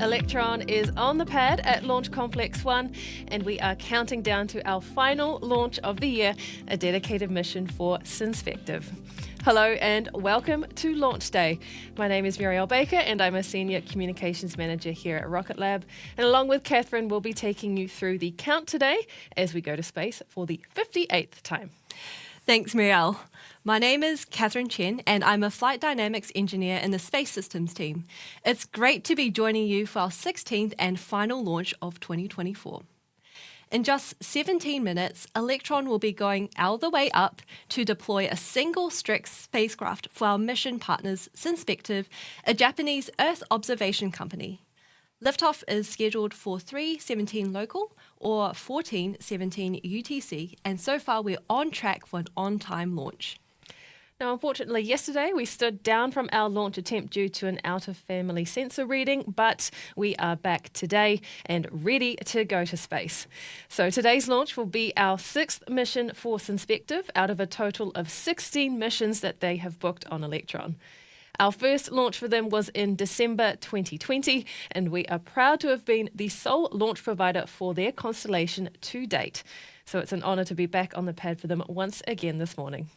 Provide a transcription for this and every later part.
Electron is on the pad at Launch Complex 1, and we are counting down to our final launch of the year, a dedicated mission for Synspective. Hello and welcome to Launch Day. My name is Muriel Baker and I'm a Senior Communications Manager here at Rocket Lab. And along with Catherine, we'll be taking you through the count today as we go to space for the 58th time. Thanks, Muriel. My name is Catherine Chen and I'm a Flight Dynamics Engineer in the Space Systems team. It's great to be joining you for our 16th and final launch of 2024. In just 17 minutes, Electron will be going all the way up to deploy a single StriX spacecraft for our mission partners, Synspective, a Japanese Earth observation company. Liftoff is scheduled for 3:17 local or 14:17 UTC, and so far we're on track for an on-time launch. Now, unfortunately, yesterday we stood down from our launch attempt due to an out-of-family sensor reading, but we are back today and ready to go to space. So today's launch will be our 6th mission for Synspective out of a total of 16 missions that they have booked on Electron. Our first launch for them was in December 2020, and we are proud to have been the sole launch provider for their constellation to date. So it's an honour to be back on the pad for them once again this morning.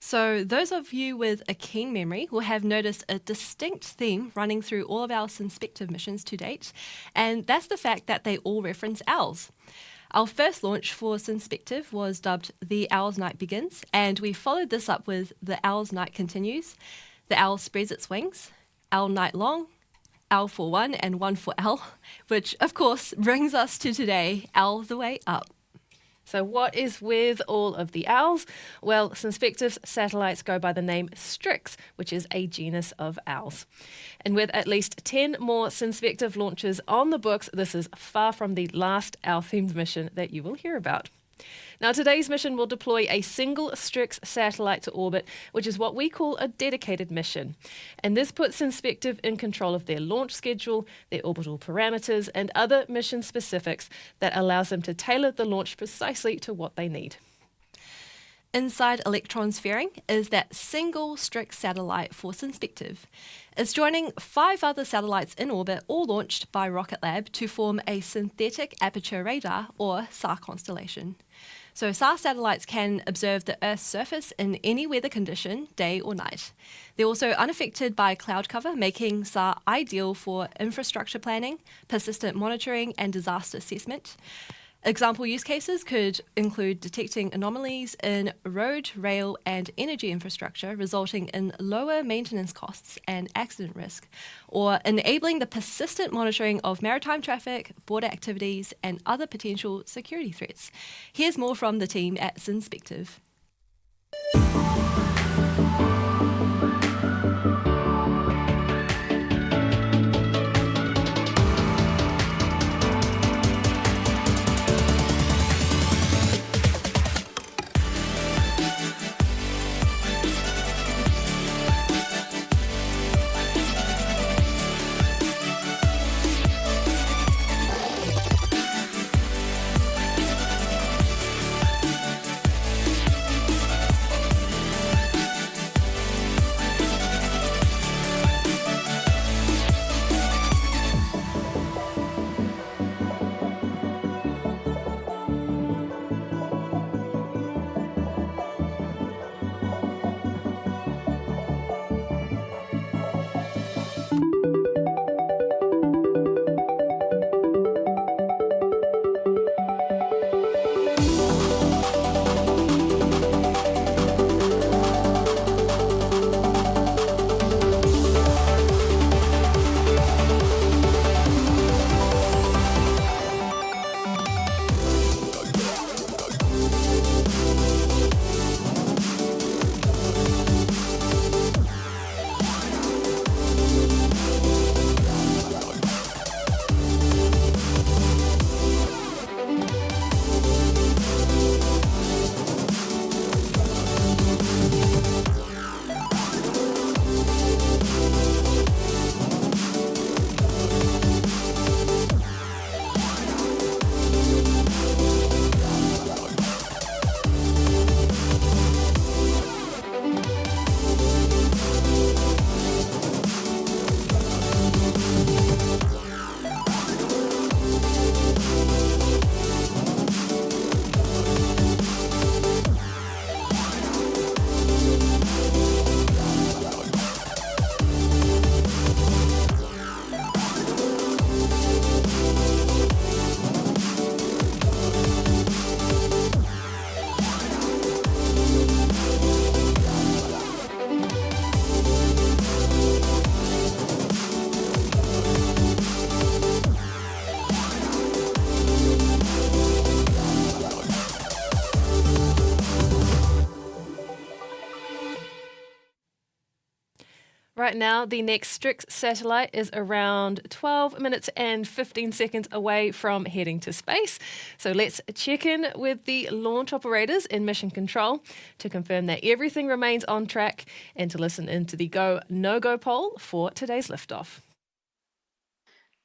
So those of you with a keen memory will have noticed a distinct theme running through all of our Synspective missions to date, and that's the fact that they all reference owls. Our first launch for Synspective was dubbed The Owl's Night Begins, and we followed this up with The Owl's Night Continues, The Owl Spreads Its Wings, Owl Night Long, Owl for One and One for Owl, which of course brings us to today, Owl the Way Up. So what is with all of the owls? Well, Synspective's satellites go by the name StriX, which is a genus of owls. And with at least 10 more Synspective launches on the books, this is far from the last owl-themed mission that you will hear about. Now, today's mission will deploy a single StriX satellite to orbit, which is what we call a dedicated mission. And this puts Synspective in control of their launch schedule, their orbital parameters, and other mission specifics that allows them to tailor the launch precisely to what they need. Inside Electron's fairing is that single StriX satellite for Synspective. It's joining 5 other satellites in orbit, all launched by Rocket Lab to form a synthetic aperture radar, or SAR constellation. So SAR satellites can observe the Earth's surface in any weather condition, day or night. They're also unaffected by cloud cover, making SAR ideal for infrastructure planning, persistent monitoring, and disaster assessment. Example use cases could include detecting anomalies in road, rail, and energy infrastructure, resulting in lower maintenance costs and accident risk, or enabling the persistent monitoring of maritime traffic, border activities, and other potential security threats. Here's more from the team at Synspective. Right now, the next StriX satellite is around 12 minutes and 15 seconds away from heading to space. So let's check in with the launch operators in mission control to confirm that everything remains on track and to listen into the go, no-go poll for today's liftoff.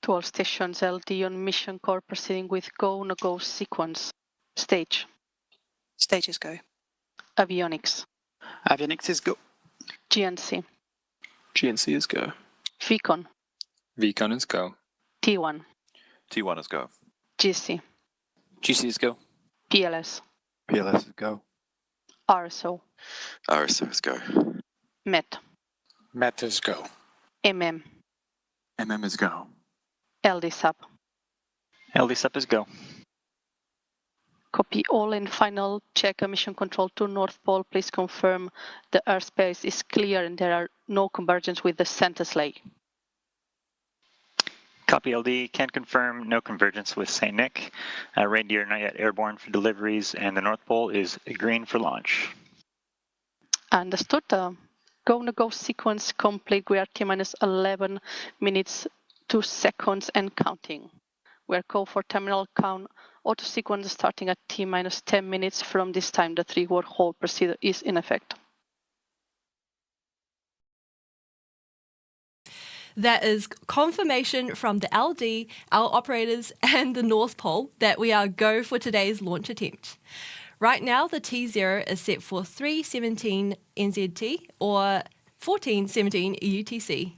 To all stations, LD on mission core proceeding with go, no-go sequence. Stage. Stages go. Avionics. Avionics is go. GNC. GNC is go. VCon. VCon is go. T1. T1 is go. GC. GC is go. PLS. PLS is go. RSO. RSO is go. MET. MET is go. MM. MM is go. LD sub. LD sub is go. Copy all and final check mission control to North Pole. Please confirm the airspace is clear and there are no convergence with the center sleigh. Copy LD, can confirm no convergence with St. Nick. Reindeer not yet airborne for deliveries, and the North Pole is green for launch. Understood. Go, no-go sequence complete. We are T-minus 11 minutes, 2 seconds and counting. We are go for terminal count. Auto sequence starting at T-minus 10 minutes from this time. The 3-word hold procedure is in effect. That is confirmation from the LD, our operators, and the North Pole that we are go for today's launch attempt. Right now, the T0 is set for 3:17 NZT or 14:17 UTC.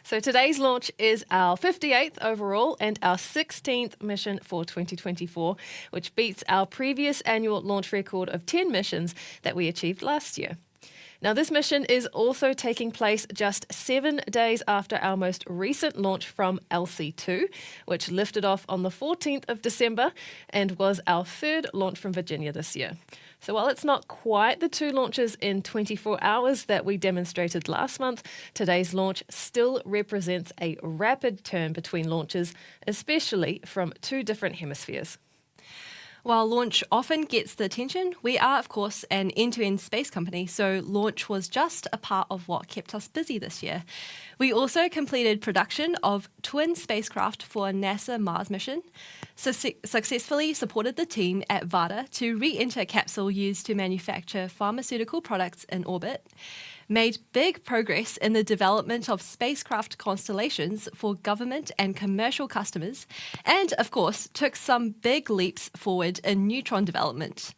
So today's launch is our 58th overall and our 16th mission for 2024, which beats our previous annual launch record of 10 missions that we achieved last year. Now, this mission is also taking place just 7 days after our most recent launch from LC2, which lifted off on the 14th of December and was our third launch from Virginia this year. So while it's not quite the 2 launches in 24 hours that we demonstrated last month, today's launch still represents a rapid turn between launches, especially from 2 different hemispheres. While launch often gets the attention, we are, of course, an end-to-end space company, so launch was just a part of what kept us busy this year. We also completed production of twin spacecraft for a NASA Mars mission, successfully supported the team at VADA to re-enter a capsule used to manufacture pharmaceutical products in orbit, made big progress in the development of spacecraft constellations for government and commercial customers, and, of course, took some big leaps forward in neutron development.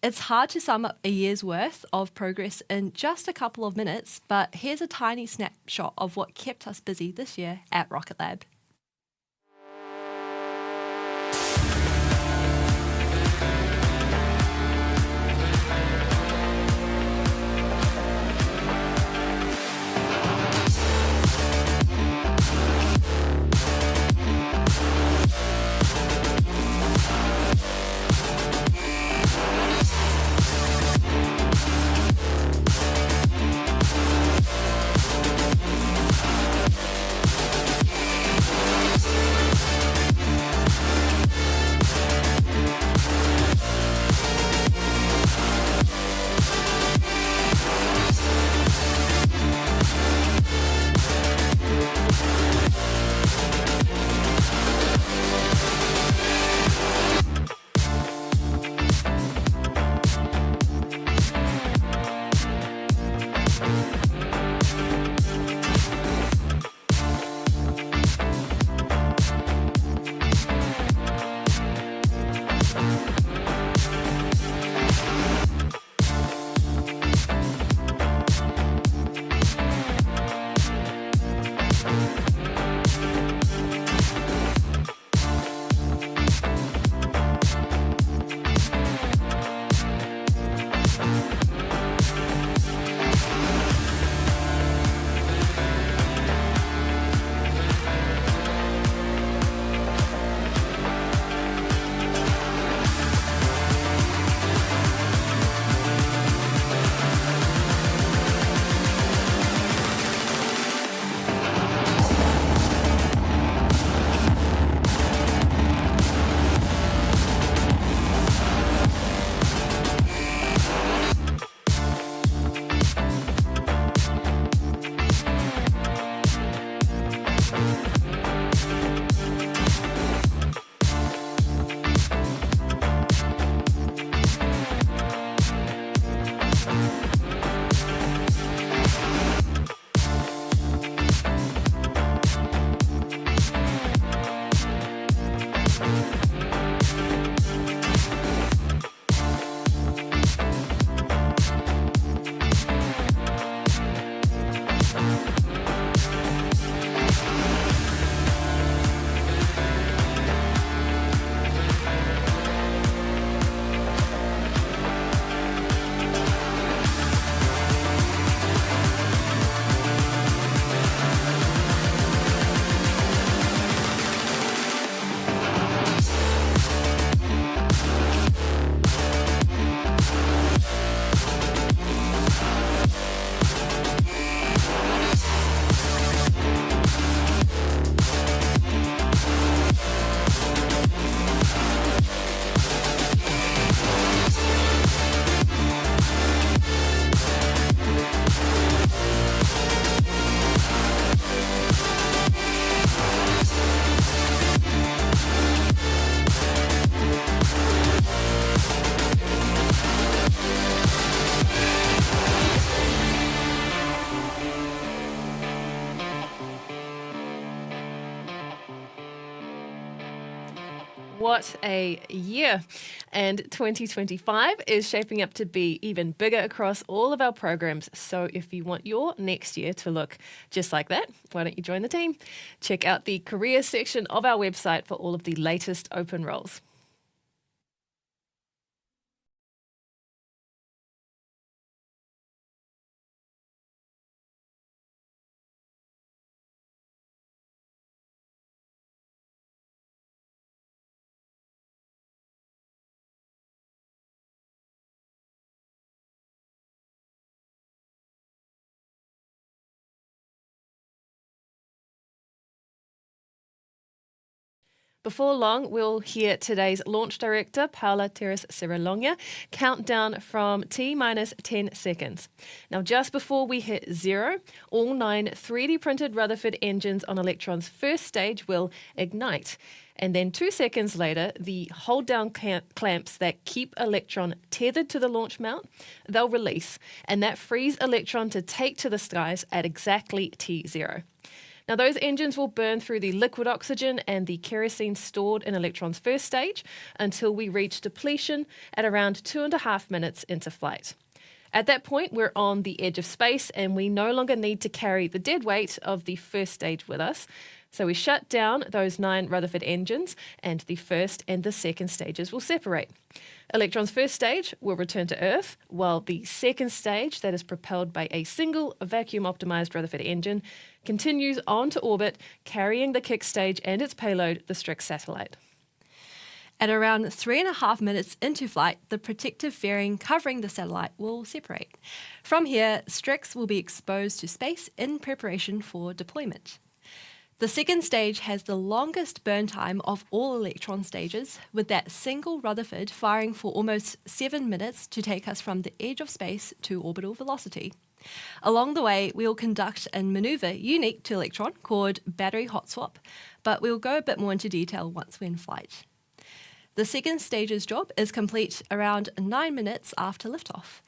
It's hard to sum up a year's worth of progress in just a couple of minutes, but here's a tiny snapshot of what kept us busy this year at Rocket Lab. What a year. And 2025 is shaping up to be even bigger across all of our programs. So if you want your next year to look just like that, why don't you join the team? Check out the careers section of our website for all of the latest open roles. Before long, we'll hear today's launch director, Paula Teres-Serralonga, count down from T-minus 10 seconds. Now, just before we hit 0, all 9 3D printed Rutherford engines on Electron's first stage will ignite. And then 2 seconds later, the hold-down clamps that keep Electron tethered to the launch mount, they'll release. And that frees Electron to take to the skies at exactly T0. Now, those engines will burn through the liquid oxygen and the kerosene stored in Electron's first stage until we reach depletion at around 2.5 minutes into flight. At that point, we're on the edge of space and we no longer need to carry the dead weight of the first stage with us. So we shut down those 9 Rutherford engines and the first and the second stages will separate. Electron's first stage will return to Earth, while the second stage, that is propelled by a single vacuum-optimized Rutherford engine, continues on to orbit, carrying the kick stage and its payload, the StriX satellite. At around 3.5 minutes into flight, the protective fairing covering the satellite will separate. From here, StriX will be exposed to space in preparation for deployment. The second stage has the longest burn time of all Electron stages, with that single Rutherford firing for almost 7 minutes to take us from the edge of space to orbital velocity. Along the way, we'll conduct a maneuver unique to Electron called battery hot swap, but we'll go a bit more into detail once we're in flight. The second stage's job is complete around 9 minutes after liftoff.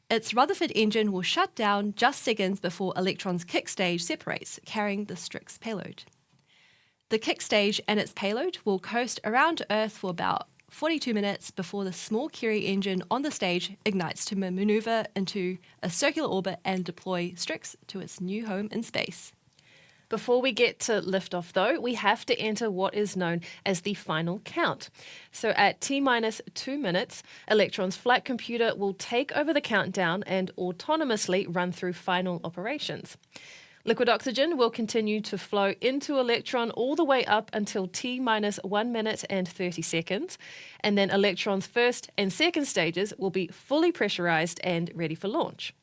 Its Rutherford engine will shut down just seconds before Electron's kick stage separates, carrying the StriX payload. The kick stage and its payload will coast around Earth for about 42 minutes before the small Curie engine on the stage ignites to maneuver into a circular orbit and deploy StriX to its new home in space. Before we get to liftoff, though, we have to enter what is known as the final count. So at T-minus 2 minutes, Electron's flight computer will take over the countdown and autonomously run through final operations. Liquid oxygen will continue to flow into Electron all the way up until T-minus 1 minute and 30 seconds, and then Electron's first and second stages will be fully pressurized and ready for launch.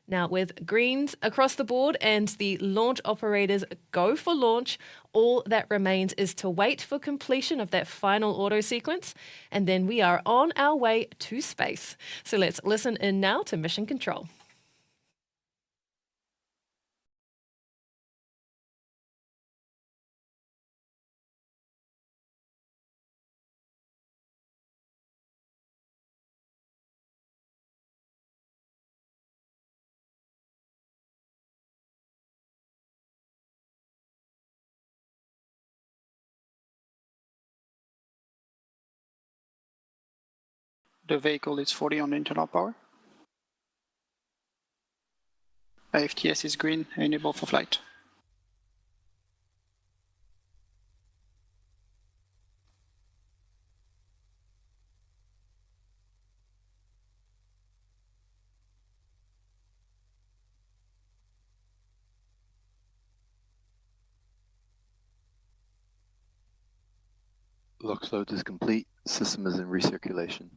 Now, with greens across the board and the launch operators go for launch, all that remains is to wait for completion of that final auto sequence, and then we are on our way to space. So let's listen in now to Mission Control. The vehicle is 40 on internal power. IFTS is green, enable for flight. LOX load is complete. System is in recirculation.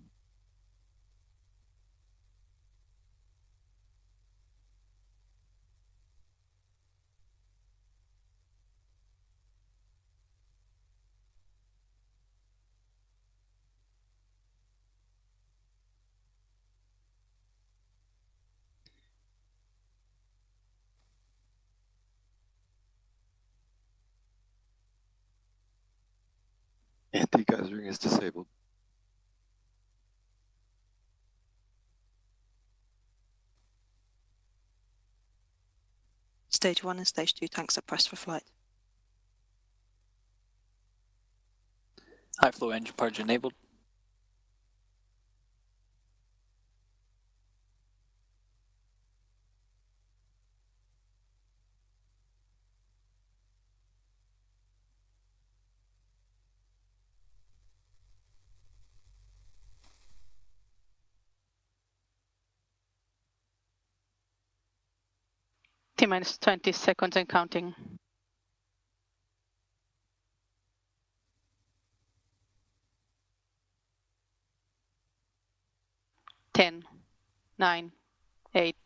Anti-geysering is disabled. Stage 1 and Stage 2 tanks are pressed for flight. High flow engine purge enabled. T-minus 20 seconds and counting. 10, 9, 8,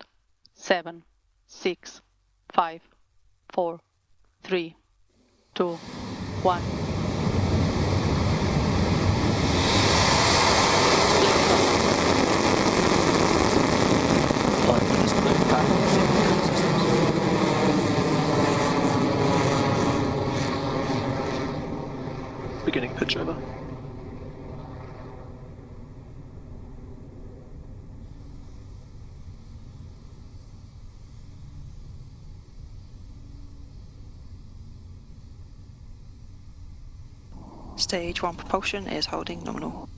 7, 6, 5, 4, 3, 2, 1. Beginning pitch over. Stage 1 propulsion is holding nominal.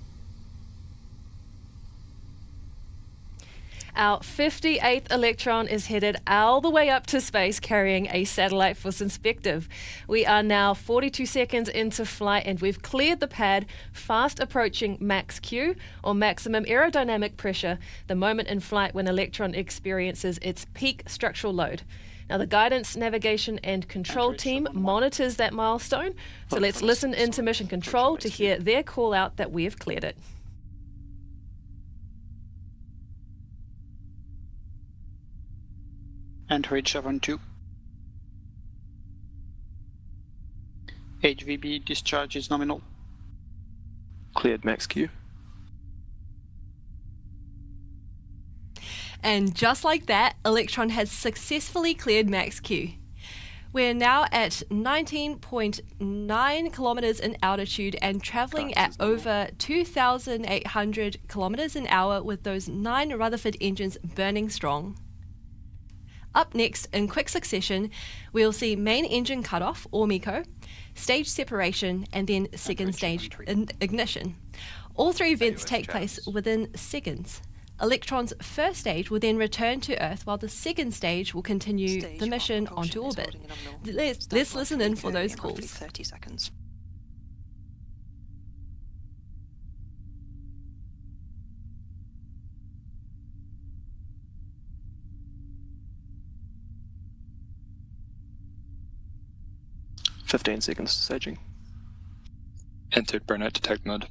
Our 58th Electron is headed all the way up to space carrying a satellite for Synspective. We are now 42 seconds into flight and we've cleared the pad, fast approaching max Q, or maximum aerodynamic pressure, the moment in flight when Electron experiences its peak structural load. Now, the guidance, navigation and control team monitors that milestone, so let's listen into mission control to hear their call out that we have cleared it. Enter H72. HVB discharge is nominal. Cleared max Q. And just like that, Electron has successfully cleared max Q. We're now at 19.9 kilometers in altitude and traveling at over 2,800 kilometers an hour with those 9 Rutherford engines burning strong. Up next, in quick succession, we'll see main engine cutoff, or MECO, stage separation, and then second stage ignition. All 3 events take place within seconds. Electron's first stage will then return to Earth, while the second stage will continue the mission onto orbit. Let's listen in for those calls. 30 seconds. "15 seconds to staging." Entered burnout detect mode.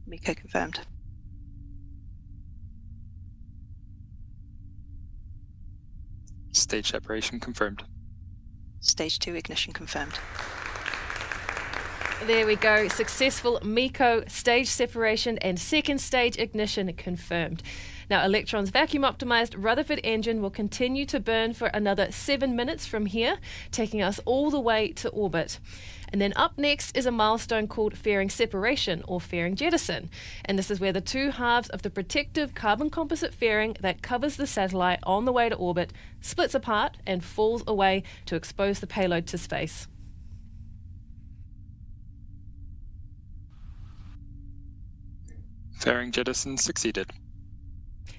MECO confirmed. Stage separation confirmed. Stage 2 ignition confirmed. There we go. Successful MECO stage separation and second stage ignition confirmed. Now, Electron's vacuum-optimized Rutherford engine will continue to burn for another 7 minutes from here, taking us all the way to orbit. And then up next is a milestone called fairing separation, or fairing jettison. And this is where the 2 halves of the protective carbon composite fairing that covers the satellite on the way to orbit splits apart and falls away to expose the payload to space. Fairing jettison succeeded.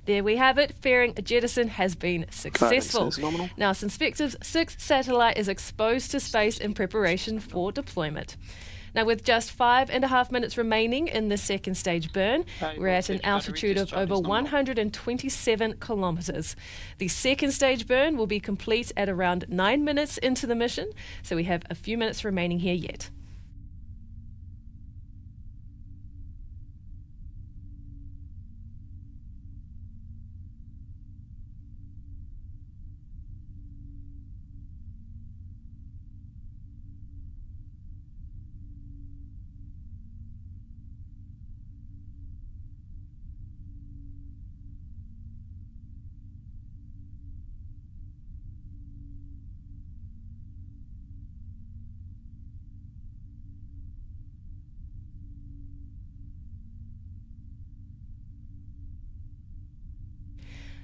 There we have it. Fairing jettison has been successful. Guidance is nominal. Now, Synspective's 6th satellite is exposed to space in preparation for deployment. Now, with just 5.5 minutes remaining in the second stage burn, we're at an altitude of over 127 kilometers. The second stage burn will be complete at around 9 minutes into the mission, so we have a few minutes remaining here yet.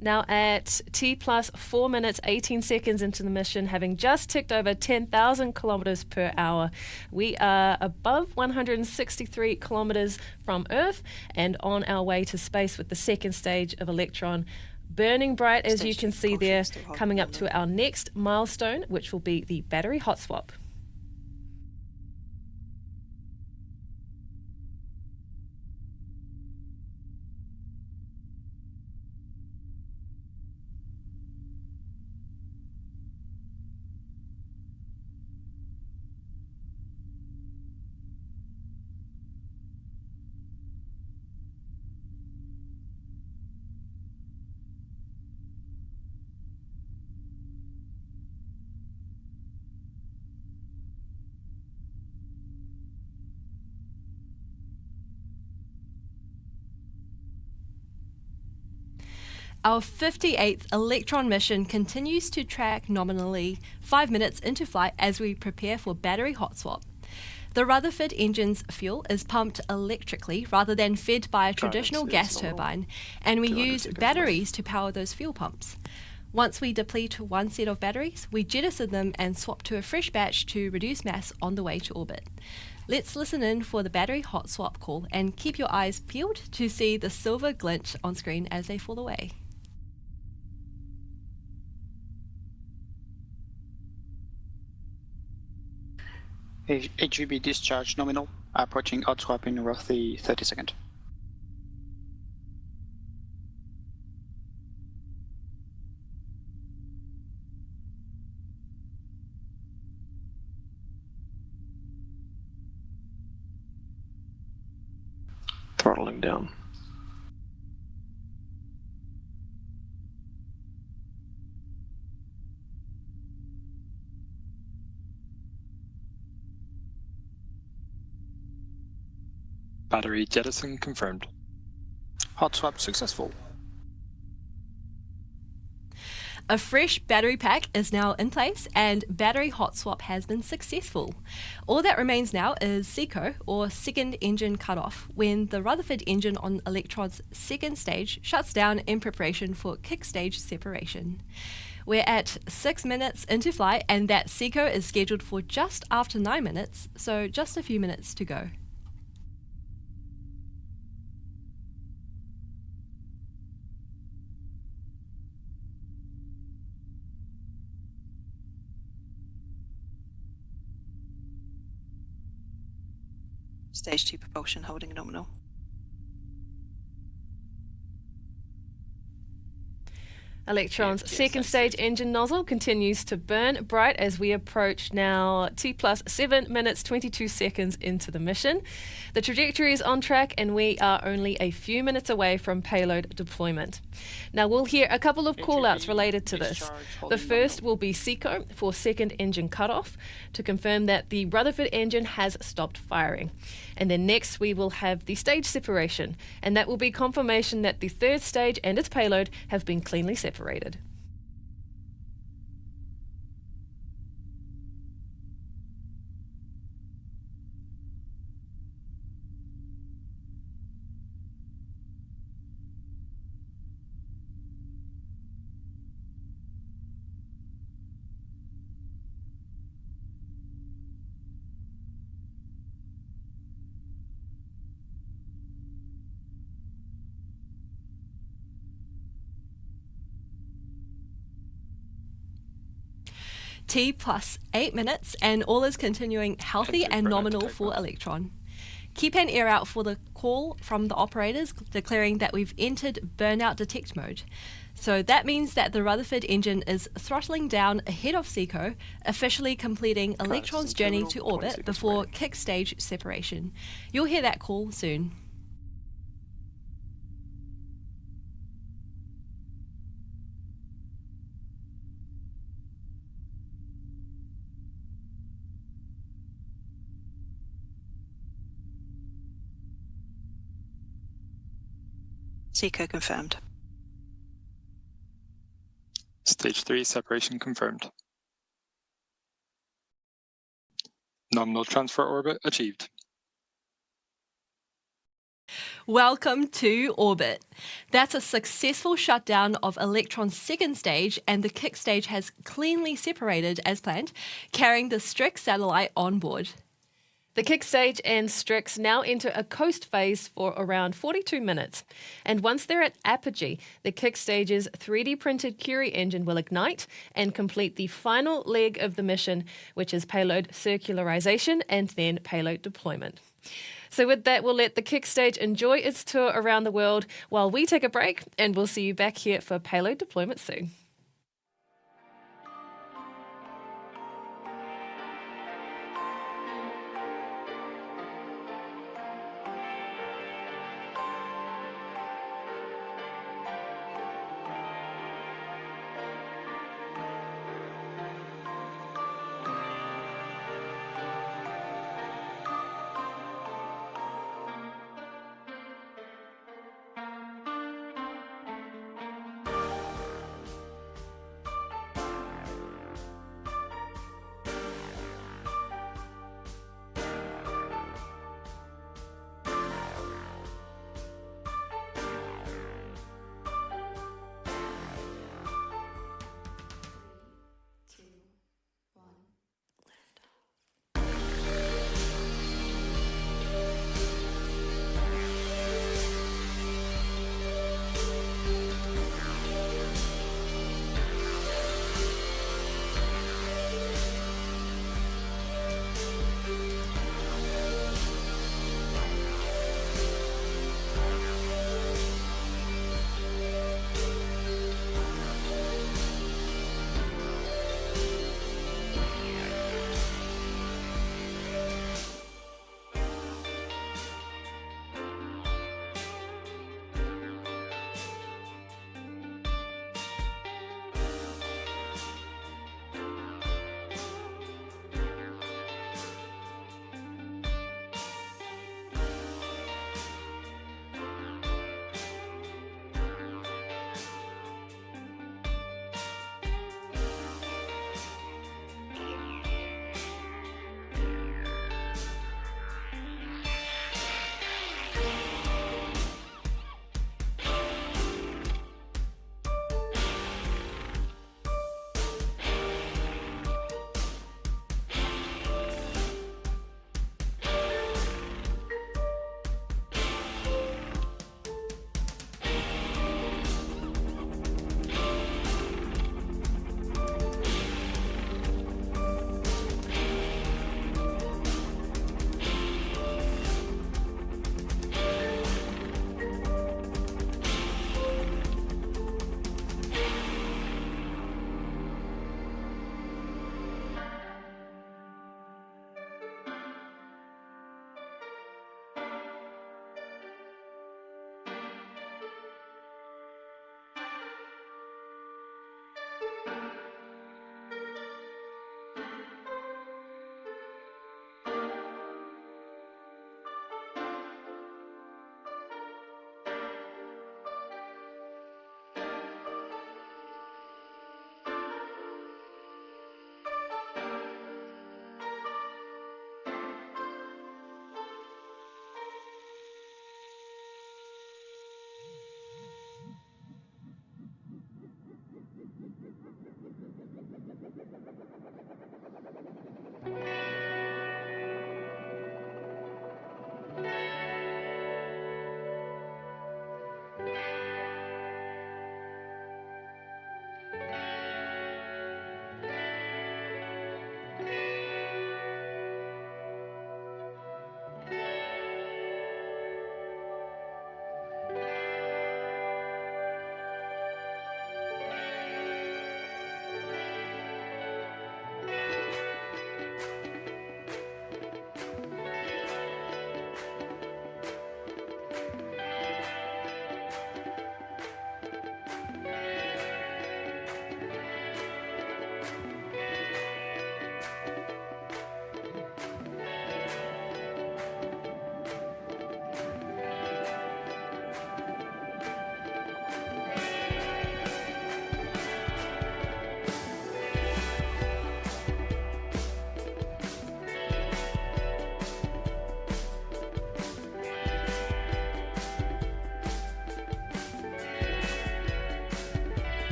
Now at T plus 4 minutes 18 seconds into the mission, having just ticked over 10,000 kilometers per hour, we are above 163 kilometers from Earth and on our way to space with the second stage of Electron burning bright, as you can see there, coming up to our next milestone, which will be the battery hot swap. Our 58th Electron mission continues to track nominally 5 minutes into flight as we prepare for battery hot swap. The Rutherford engine's fuel is pumped electrically rather than fed by a traditional gas turbine, and we use batteries to power those fuel pumps. Once we deplete one set of batteries, we jettison them and swap to a fresh batch to reduce mass on the way to orbit. Let's listen in for the battery hot swap call and keep your eyes peeled to see the silver glint on screen as they fall away. HVB discharge nominal, approaching hot swap in roughly 30 seconds. Throttling down. Battery jettison confirmed. Hot swap successful. A fresh battery pack is now in place and battery hot swap has been successful. All that remains now is SECO, or second engine cutoff, when the Rutherford engine on Electron's second stage shuts down in preparation for kick stage separation. We're at 6 minutes into flight and that SECO is scheduled for just after 9 minutes, so just a few minutes to go. Stage 2 propulsion holding nominal. Electron's second stage engine nozzle continues to burn bright as we approach now T plus 7 minutes 22 seconds into the mission. The trajectory is on track and we are only a few minutes away from payload deployment. Now we'll hear a couple of call-outs related to this. The first will be SECO for second engine cutoff to confirm that the Rutherford engine has stopped firing. And then next we will have the stage separation, and that will be confirmation that the third stage and its payload have been cleanly separated. T plus 8 minutes and all is continuing healthy and nominal for Electron. Keep an ear out for the call from the operators declaring that we've entered burnout detect mode. So that means that the Rutherford engine is throttling down ahead of SECO, officially completing Electron's journey to orbit before kick stage separation. You'll hear that call soon. SECO confirmed. Stage 3 separation confirmed. Nominal transfer orbit achieved. Welcome to orbit. That's a successful shutdown of Electron's second stage, and the kick stage has cleanly separated as planned, carrying the StriX satellite on board. The kick stage and StriX now enter a coast phase for around 42 minutes. And once they're at apogee, the kick stage's 3D printed Curie engine will ignite and complete the final leg of the mission, which is payload circularization and then payload deployment. So with that, we'll let the kick stage enjoy its tour around the world while we take a break, and we'll see you back here for payload deployment soon.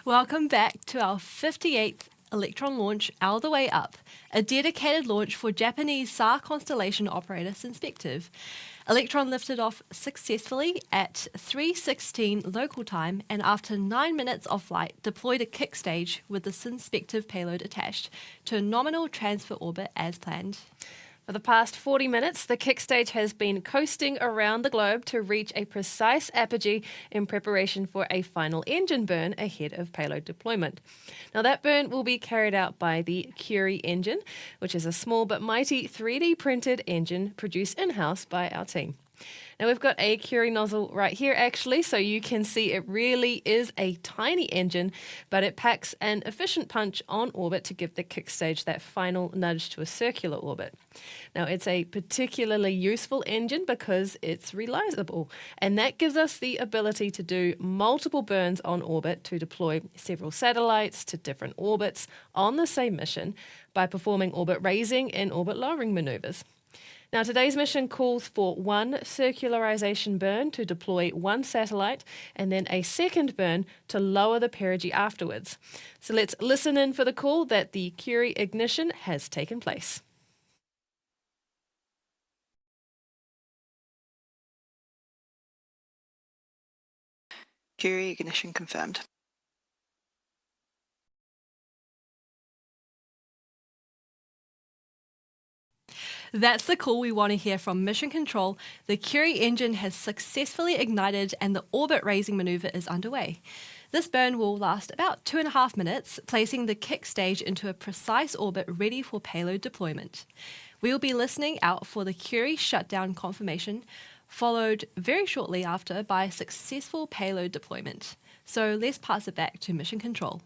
Welcome back to our 58th Electron launch All the Way Up, a dedicated launch for Japanese SAR constellation operator Synspective. Electron lifted off successfully at 3:16 local time and after 9 minutes of flight deployed a kick stage with the Synspective payload attached to a nominal transfer orbit as planned. For the past 40 minutes, the kick stage has been coasting around the globe to reach a precise apogee in preparation for a final engine burn ahead of payload deployment. Now, that burn will be carried out by the Curie engine, which is a small but mighty 3D printed engine produced in-house by our team. Now, we've got a Curie nozzle right here, actually, so you can see it really is a tiny engine, but it packs an efficient punch on orbit to give the kick stage that final nudge to a circular orbit. Now, it's a particularly useful engine because it's reliable, and that gives us the ability to do multiple burns on orbit to deploy several satellites to different orbits on the same mission by performing orbit raising and orbit lowering maneuvers. Now, today's mission calls for one circularization burn to deploy one satellite and then a second burn to lower the perigee afterwards. So let's listen in for the call that the Curie ignition has taken place. Curie ignition confirmed. That's the call we want to hear from Mission Control. The Curie engine has successfully ignited and the orbit raising maneuver is underway. This burn will last about 2.5 minutes, placing the kick stage into a precise orbit ready for payload deployment. We will be listening out for the Curie shutdown confirmation, followed very shortly after by a successful payload deployment. So let's pass it back to Mission Control.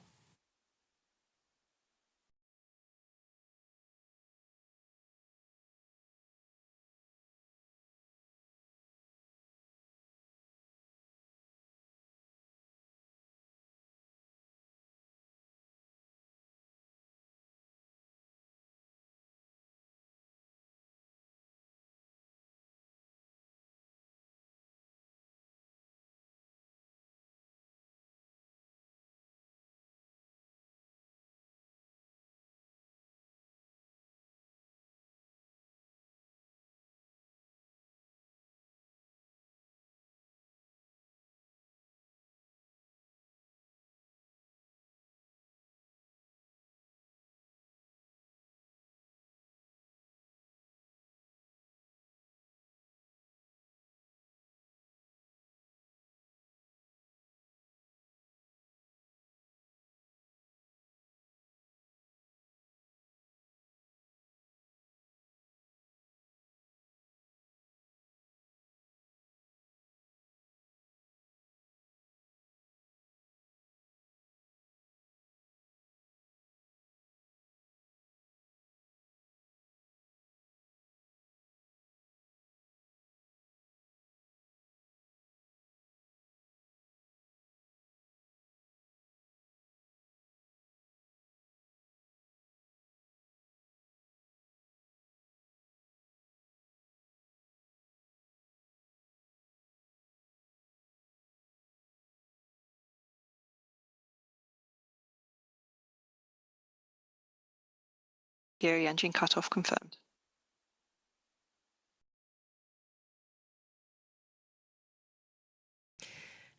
Curie engine cutoff confirmed.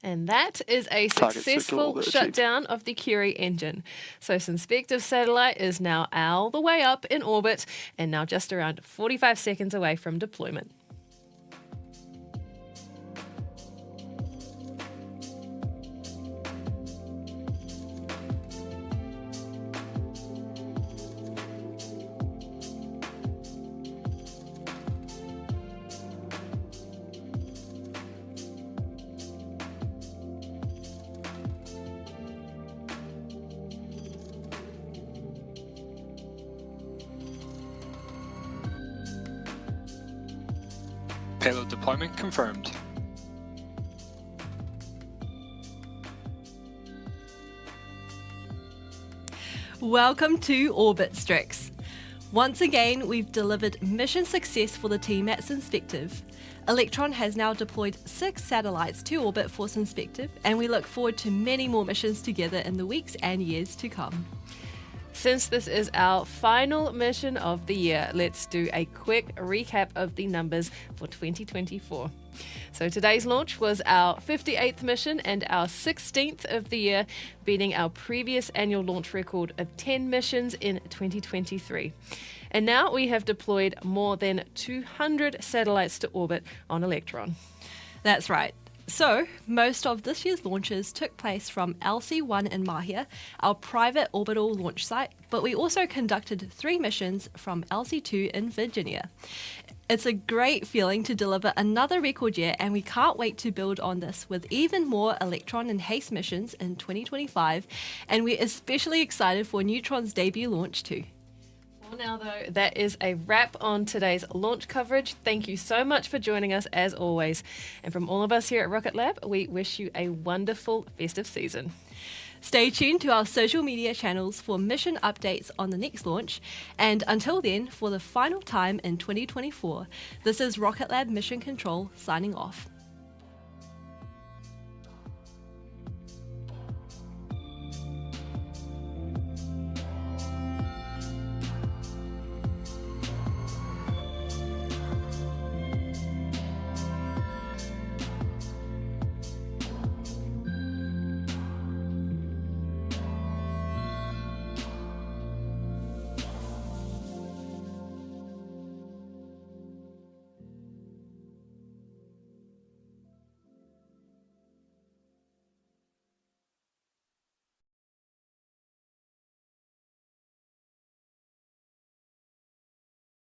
And that is a successful shutdown of the Curie engine. So Synspective satellite is now all the way up in orbit and now just around 45 seconds away from deployment. Payload deployment confirmed. Welcome to Orbit StriX. Once again, we've delivered mission success for the team at Synspective. Electron has now deployed 6 satellites to orbit for Synspective, and we look forward to many more missions together in the weeks and years to come. Since this is our final mission of the year, let's do a quick recap of the numbers for 2024. So today's launch was our 58th mission and our 16th of the year, beating our previous annual launch record of 10 missions in 2023. And now we have deployed more than 200 satellites to orbit on Electron. That's right. So, most of this year's launches took place from LC-1 in Mahia, our private orbital launch site, but we also conducted 3 missions from LC-2 in Virginia. It's a great feeling to deliver another record year, and we can't wait to build on this with even more Electron and HASTE missions in 2025, and we're especially excited for Neutron's debut launch too. For now, though, that is a wrap on today's launch coverage. Thank you so much for joining us, as always. And from all of us here at Rocket Lab, we wish you a wonderful festive season. Stay tuned to our social media channels for mission updates on the next launch. And until then, for the final time in 2024, this is Rocket Lab Mission Control signing off.